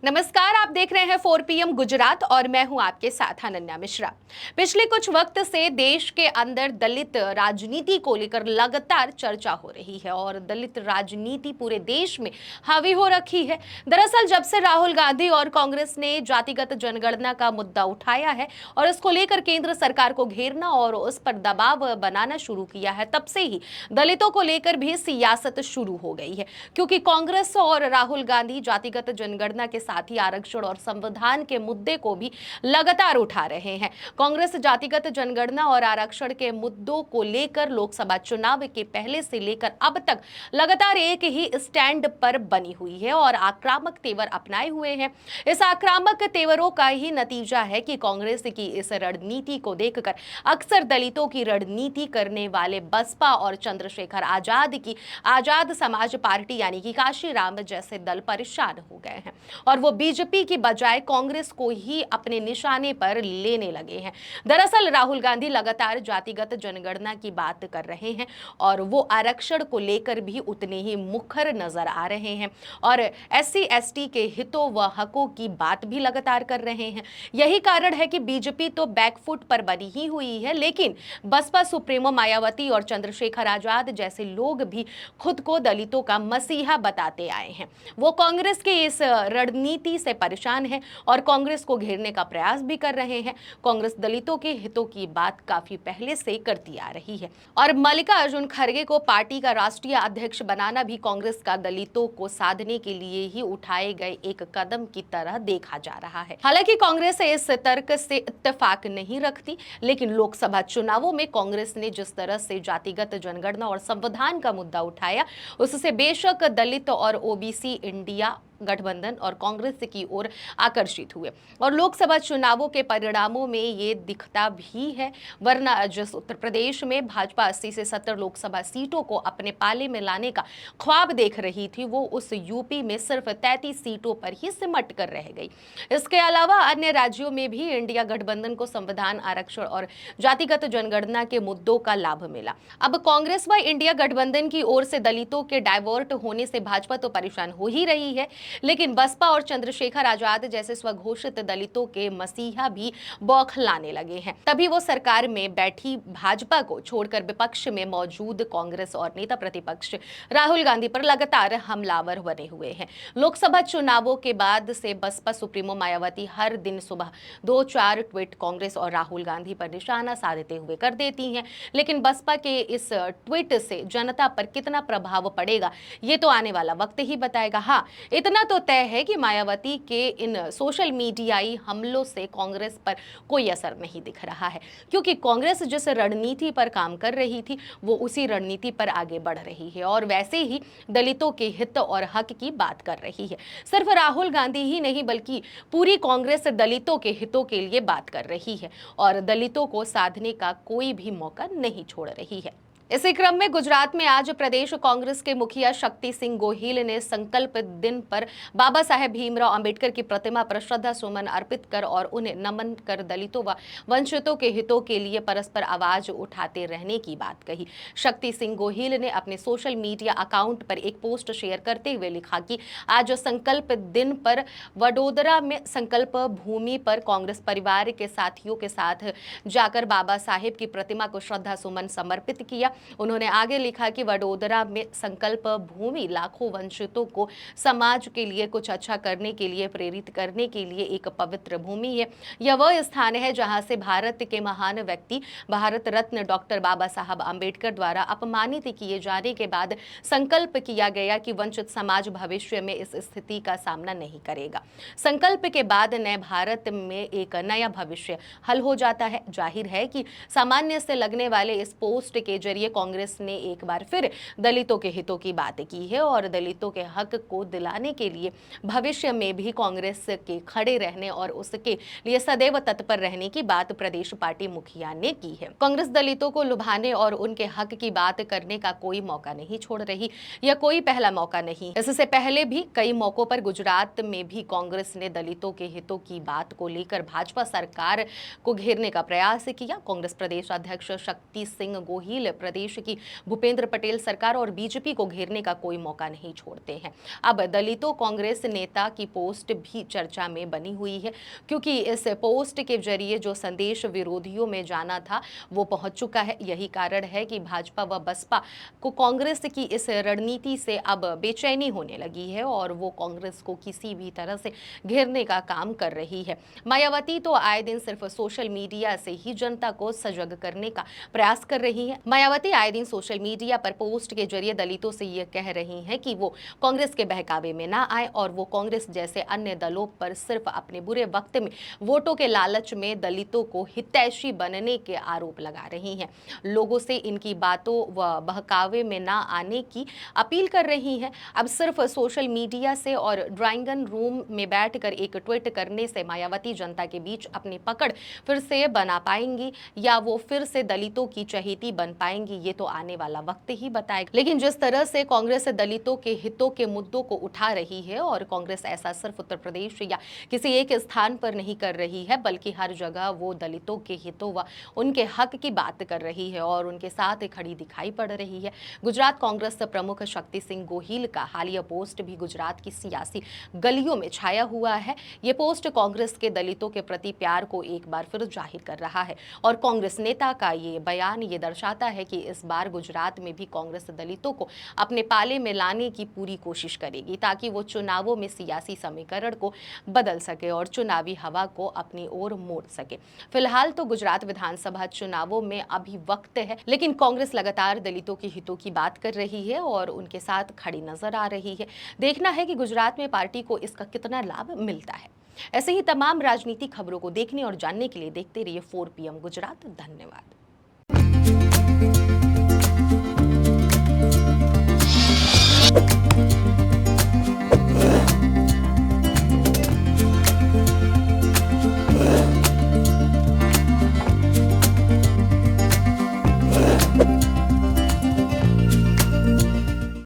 नमस्कार, आप देख रहे हैं 4 PM गुजरात और मैं हूं आपके साथ अनन्या मिश्रा। पिछले कुछ वक्त से देश के अंदर दलित राजनीति को लेकर लगातार चर्चा हो रही है और दलित राजनीति पूरे देश में हावी हो रखी है। दरअसल जब से राहुल गांधी और कांग्रेस ने जातिगत जनगणना का मुद्दा उठाया है और इसको लेकर केंद्र सरकार को घेरना और उस पर दबाव बनाना शुरू किया है, तब से ही दलितों को लेकर भी सियासत शुरू हो गई है। क्योंकि कांग्रेस और राहुल गांधी जातिगत जनगणना के साथ ही आरक्षण और संविधान के मुद्दे को भी लगातार उठा रहे हैं। कांग्रेस जातिगत जनगणना और आरक्षण के मुद्दों को लेकर लोकसभा चुनाव के पहले से लेकर अब तक लगातार एक ही स्टैंड पर बनी हुई है और आक्रामक तेवर अपनाए हुए हैं। इस आक्रामक तेवरों का ही नतीजा है कि कांग्रेस की इस रणनीति को देखकर अक्सर दलितों की रणनीति करने वाले बसपा और चंद्रशेखर आजाद की आजाद समाज पार्टी यानी कि काशीराम जैसे दल परेशान हो गए हैं और वो बीजेपी की बजाय कांग्रेस को ही अपने निशाने पर लेने लगे हैं। दरअसल राहुल गांधी लगातार जातिगत जनगणना की बात कर रहे हैं और वो आरक्षण को लेकर भी उतने ही मुखर नजर आ रहे हैं और SC/ST के हितों व हकों की बात भी लगातार कर रहे हैं। यही कारण है कि बीजेपी तो बैकफुट पर बनी ही हुई है, लेकिन बसपा सुप्रीमो मायावती और चंद्रशेखर आजाद जैसे लोग भी खुद को दलितों का मसीहा बताते आए हैं। वो कांग्रेस के इस रणनीति से परेशान है और कांग्रेस को घेरने का प्रयास भी कर रहे हैं। कांग्रेस दलितों के हितों की बात काफी पहले से करती आ रही है और मल्लिकार्जुन खड़गे को पार्टी का राष्ट्रीय अध्यक्ष बनाना भी कांग्रेस का दलितों को साधने के लिए ही उठाए गए एक कदम की तरह देखा जा रहा है। हालांकि कांग्रेस इस तर्क से इत्तेफाक नहीं रखती, लेकिन लोकसभा चुनावों में कांग्रेस ने जिस तरह से जातिगत जनगणना और संविधान का मुद्दा उठाया, उससे बेशक दलित और OBC इंडिया गठबंधन और कांग्रेस की ओर आकर्षित हुए और लोकसभा चुनावों के परिणामों में ये दिखता भी है। वरना जिस उत्तर प्रदेश में भाजपा 80 से 70 लोकसभा सीटों को अपने पाले में लाने का ख्वाब देख रही थी, वो उस यूपी में सिर्फ 33 सीटों पर ही सिमट कर रह गई। इसके अलावा अन्य राज्यों में भी इंडिया गठबंधन को संविधान, आरक्षण और जातिगत जनगणना के मुद्दों का लाभ मिला। अब कांग्रेस व इंडिया गठबंधन की ओर से दलितों के डाइवर्ट होने से भाजपा तो परेशान हो ही रही है, लेकिन बसपा और चंद्रशेखर आजाद जैसे स्वघोषित दलितों के मसीहा भी बौखलाने लगे हैं। तभी वो सरकार में बैठी भाजपा को छोड़कर विपक्ष में मौजूद कांग्रेस और नेता प्रतिपक्ष राहुल गांधी पर लगातार हमलावर बने हुए हैं। लोकसभा चुनावों के बाद से बसपा सुप्रीमो मायावती हर दिन सुबह 2-4 ट्वीट कांग्रेस और राहुल गांधी पर निशाना साधते हुए कर देती हैं, लेकिन बसपा के इस ट्वीट से जनता पर कितना प्रभाव पड़ेगा ये तो आने वाला वक्त ही बताएगा। हाँ, इतना तो तय है कि मायावती के इन सोशल मीडियाई हमलों से कांग्रेस पर कोई असर नहीं दिख रहा है, क्योंकि कांग्रेस जिस रणनीति पर काम कर रही थी वो उसी रणनीति पर आगे बढ़ रही है और वैसे ही दलितों के हित और हक की बात कर रही है। सिर्फ राहुल गांधी ही नहीं बल्कि पूरी कांग्रेस दलितों के हितों के लिए बात कर रही है और दलितों को साधने का कोई भी मौका नहीं छोड़ रही है। इसी क्रम में गुजरात में आज प्रदेश कांग्रेस के मुखिया शक्ति सिंह गोहिल ने संकल्प दिन पर बाबा साहेब भीमराव अंबेडकर की प्रतिमा पर श्रद्धा सुमन अर्पित कर और उन्हें नमन कर दलितों व वंचितों के हितों के लिए परस्पर आवाज उठाते रहने की बात कही। शक्ति सिंह गोहिल ने अपने सोशल मीडिया अकाउंट पर एक पोस्ट शेयर करते हुए लिखा कि आज संकल्प दिन पर वडोदरा में संकल्प भूमि पर कांग्रेस परिवार के साथियों के साथ जाकर बाबा साहेब की प्रतिमा को श्रद्धा सुमन समर्पित किया। उन्होंने आगे लिखा कि वडोदरा में संकल्प भूमि लाखों वंचितों को समाज के लिए कुछ अच्छा करने के लिए प्रेरित करने के लिए एक पवित्र भूमि है। यह वह स्थान है जहां से भारत के महान व्यक्ति भारत रत्न डॉक्टर बाबा साहब अंबेडकर द्वारा अपमानित किए जाने के बाद संकल्प किया गया कि वंचित समाज भविष्य में इस स्थिति का सामना नहीं करेगा। संकल्प के बाद नए भारत में एक नया भविष्य हल हो जाता है। जाहिर है कि सामान्य से लगने वाले इस पोस्ट के जरिए कांग्रेस ने एक बार फिर दलितों के हितों की बात की है और दलितों के हक को दिलाने के लिए भविष्य में भी कांग्रेस के खड़े रहने और उसके लिए सदैव तत्पर रहने की बात प्रदेश पार्टी मुखिया ने की है। कांग्रेस दलितों को लुभाने और उनके हक की बात करने का कोई मौका नहीं छोड़ रही। यह कोई पहला मौका नहीं। इससे पहले भी कई मौकों पर गुजरात में भी कांग्रेस ने दलितों के हितों की बात को लेकर भाजपा सरकार को घेरने का प्रयास किया। कांग्रेस प्रदेश अध्यक्ष शक्ति सिंह गोहिल प्रदेश की भूपेंद्र पटेल सरकार और बीजेपी को घेरने का कोई मौका नहीं छोड़ते हैं। अब दलितों कांग्रेस नेता की पोस्ट भी चर्चा में बनी हुई है, क्योंकि इस पोस्ट के जरिए जो संदेश विरोधियों में जाना था वो पहुंच चुका है। यही कारण है कि भाजपा व बसपा को कांग्रेस की इस रणनीति से अब बेचैनी होने लगी है और वो कांग्रेस को किसी भी तरह से घेरने का काम कर रही है। मायावती तो आए दिन सिर्फ सोशल मीडिया से ही जनता को सजग करने का प्रयास कर रही है। मायावती आए दिन सोशल मीडिया पर पोस्ट के जरिए दलितों से ये कह रही हैं कि वो कांग्रेस के बहकावे में ना आए और वो कांग्रेस जैसे अन्य दलों पर सिर्फ अपने बुरे वक्त में वोटों के लालच में दलितों को हितैषी बनने के आरोप लगा रही हैं। लोगों से इनकी बातों व बहकावे में ना आने की अपील कर रही हैं। अब सिर्फ सोशल मीडिया से और ड्राइंग रूम में बैठकर एक ट्वीट करने से मायावती जनता के बीच अपनी पकड़ फिर से बना पाएंगी या वो फिर से दलितों की चहेती बन पाएंगी, ये तो आने वाला वक्त ही बताएगा। लेकिन जिस तरह से कांग्रेस दलितों के हितों के मुद्दों को उठा रही है और कांग्रेस ऐसा सिर्फ उत्तर प्रदेश या किसी एक स्थान पर नहीं कर रही है, बल्कि हर जगह वो दलितों के हितों व उनके हक की बात कर रही है और उनके साथ खड़ी दिखाई पड़ रही है। गुजरात कांग्रेस प्रमुख शक्ति सिंह गोहिल का हालिया पोस्ट भी गुजरात की सियासी गलियों में छाया हुआ है। ये पोस्ट कांग्रेस के दलितों के प्रति प्यार को एक बार फिर जाहिर कर रहा है और कांग्रेस नेता का ये बयान ये दर्शाता है कि इस बार गुजरात में भी कांग्रेस दलितों को अपने पाले में लाने की पूरी कोशिश करेगी, ताकि वो चुनावों में सियासी समीकरण को बदल सके और चुनावी हवा को अपनी ओर मोड़ सके। फिलहाल तो गुजरात विधानसभा चुनावों में अभी वक्त है, लेकिन कांग्रेस लगातार दलितों के हितों की बात कर रही है और उनके साथ खड़ी नजर आ रही है। देखना है कि गुजरात में पार्टी को इसका कितना लाभ मिलता है। ऐसे ही तमाम राजनीतिक खबरों को देखने और जानने के लिए देखते रहिए 4 PM गुजरात। धन्यवाद।